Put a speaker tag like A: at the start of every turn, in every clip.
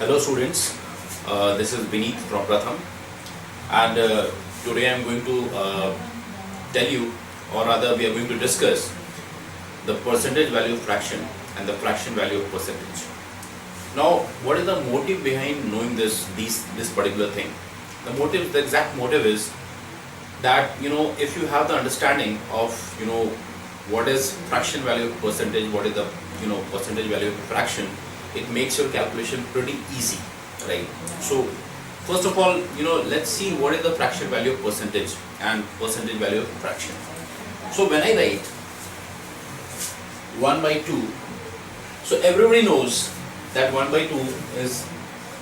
A: Hello students, this is Binit from PRATHAM, and today I am going to tell you, or rather we are going to discuss the percentage value of fraction and the fraction value of percentage. Now, what is the motive behind knowing this particular thing? The exact motive is that if you have the understanding of what is fraction value of percentage, what is the percentage value of a fraction, it makes your calculation pretty easy, right? So first of all, let's see what is the fraction value of percentage and percentage value of fraction. So when I write 1 by 2, so everybody knows that 1 by 2 is,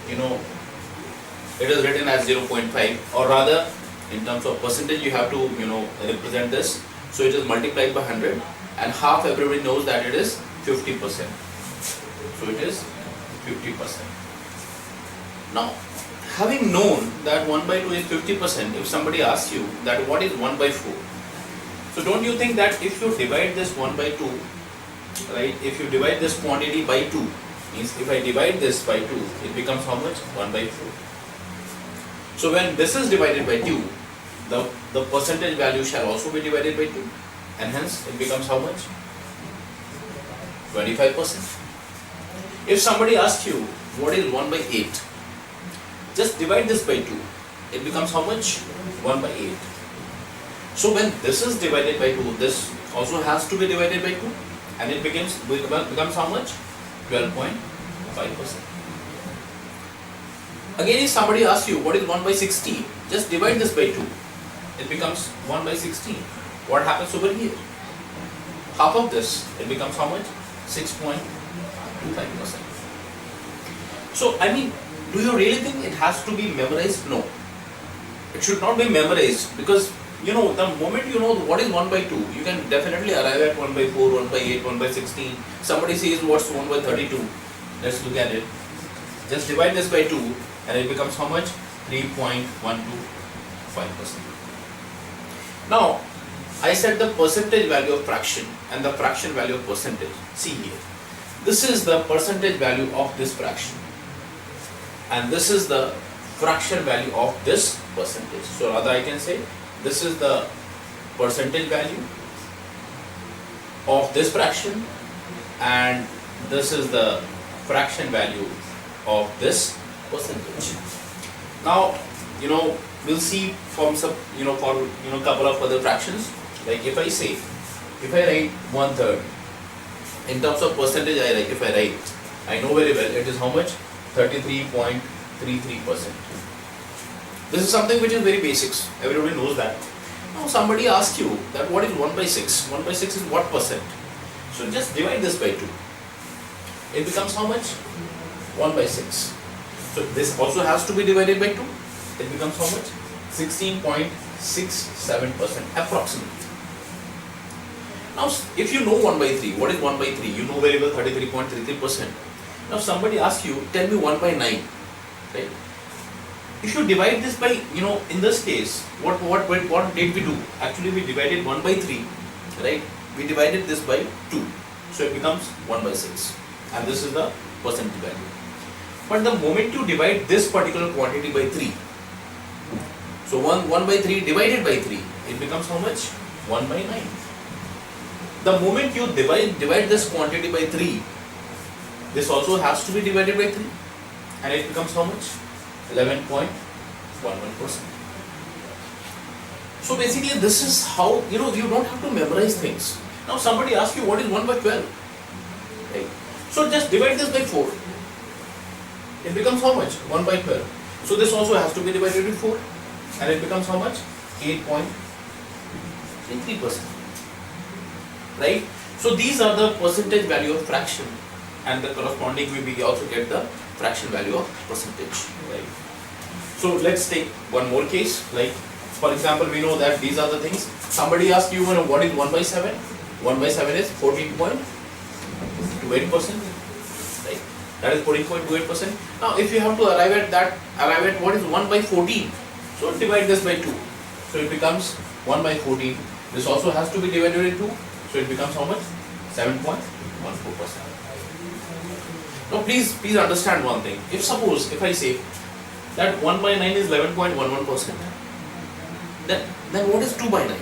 A: it is written as 0.5, or rather in terms of percentage you have to represent this. So it is multiplied by 100, and half everybody knows that it is 50%. So it is 50%. Now, having known that 1 by 2 is 50%, if somebody asks you that what is 1 by 4, so don't you think that if you divide this 1 by 2, right, if you divide this quantity by 2, means if I divide this by 2, it becomes how much? 1 by 4. So when this is divided by 2, the percentage value shall also be divided by 2, and hence it becomes how much? 25%. If somebody asks you what is 1 by 8, just divide this by 2, it becomes how much? 1 by 8. So when this is divided by 2, this also has to be divided by 2, and it becomes how much? 12.5%. Again, if somebody asks you what is 1 by 16, just divide this by 2, it becomes 1 by 16. What happens over here? Half of this, it becomes how much? 6.25%. So, I mean, do you really think it has to be memorized? No. It should not be memorized, because the moment you know what is 1 by 2, you can definitely arrive at 1 by 4, 1 by 8, 1 by 16. Somebody says what's 1 by 32. Let's look at it. Just divide this by 2 and it becomes how much? 3.125%. Now, I said the percentage value of fraction and the fraction value of percentage. See here. This is the percentage value of this fraction, and this is the fraction value of this percentage. So rather I can say this is the percentage value of this fraction, and this is the fraction value of this percentage. Now, we'll see from some, for couple of other fractions. Like if I write 1/3, in terms of percentage, I know very well it is how much? 33.33%. This is something which is very basics. Everybody knows that. Now somebody asks you that what is 1 by 6? 1 by 6 is what percent? So just divide this by 2. It becomes how much? 1 by 6. So this also has to be divided by 2. It becomes how much? 16.67% approximately. Now if you know 1 by 3, what is 1 by 3? You know very well 33.33%. Now somebody asks you, tell me 1 by 9, right? If you divide this by, in this case, what did we do? Actually we divided 1 by 3, right? We divided this by 2. So it becomes 1 by 6. And this is the percentage value. But the moment you divide this particular quantity by 3, so 1 by 3 divided by 3, it becomes how much? 1 by 9. The moment you divide this quantity by 3, this also has to be divided by 3, and it becomes how much? 11.11%. So basically this is how, you don't have to memorize things. Now somebody asks you what is 1 by 12, right? So just divide this by 4. It becomes how much? 1 by 12. So this also has to be divided by 4, and it becomes how much? 8.33%. Right? So these are the percentage value of fraction, and the corresponding we also get the fraction value of percentage. Right? So let's take one more case. Like for example, we know that these are the things. Somebody asks you, what is 1 by 7? 1 by 7 is 14.28%. Right? That is 14.28%. Now if you have to arrive at what is 1 by 14. So divide this by 2. So it becomes 1 by 14. This also has to be divided by 2. So it becomes how much? 7.14%. Now please understand one thing. If I say that 1 by 9 is 11.11%, then what is 2 by 9?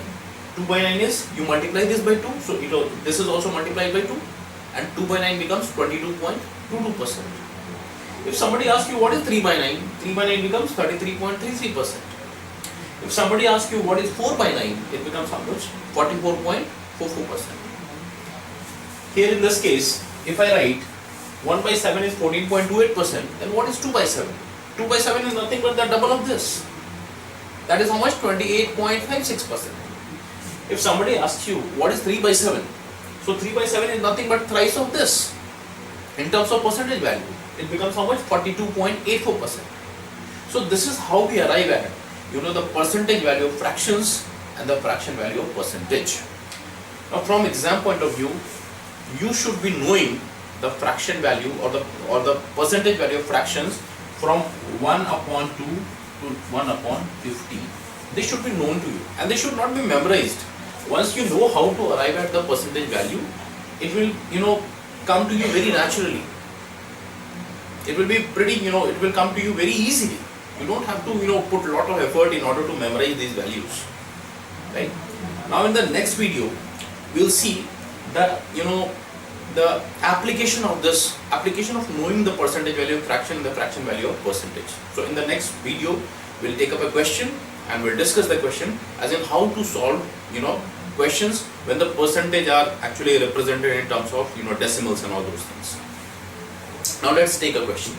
A: 2 by 9 is, you multiply this by 2, so this is also multiplied by 2, and 2 by 9 becomes 22.22%. If somebody asks you what is 3 by 9, 3 by 9 becomes 33.33%. If somebody asks you what is 4 by 9, it becomes how much? 44.44%. Here in this case, if I write 1 by 7 is 14.28%, then what is 2 by 7? 2 by 7 is nothing but the double of this. That is how much? 28.56%. If somebody asks you what is 3 by 7, so 3 by 7 is nothing but thrice of this. In terms of percentage value, it becomes how much? 42.84%. So this is how we arrive at the percentage value of fractions and the fraction value of percentage. Now from exam point of view, you should be knowing the fraction value or the percentage value of fractions from 1 upon 2 to 1 upon 50. They should be known to you and they should not be memorized. Once you know how to arrive at the percentage value, it will come to you very naturally. It will be pretty, it will come to you very easily. You don't have to put a lot of effort in order to memorize these values, right? Now in the next video we'll see that the application of knowing the percentage value of fraction and the fraction value of percentage. So in the next video we'll take up a question and we'll discuss the question as in how to solve questions when the percentage are actually represented in terms of decimals and all those things. Now let's take a question.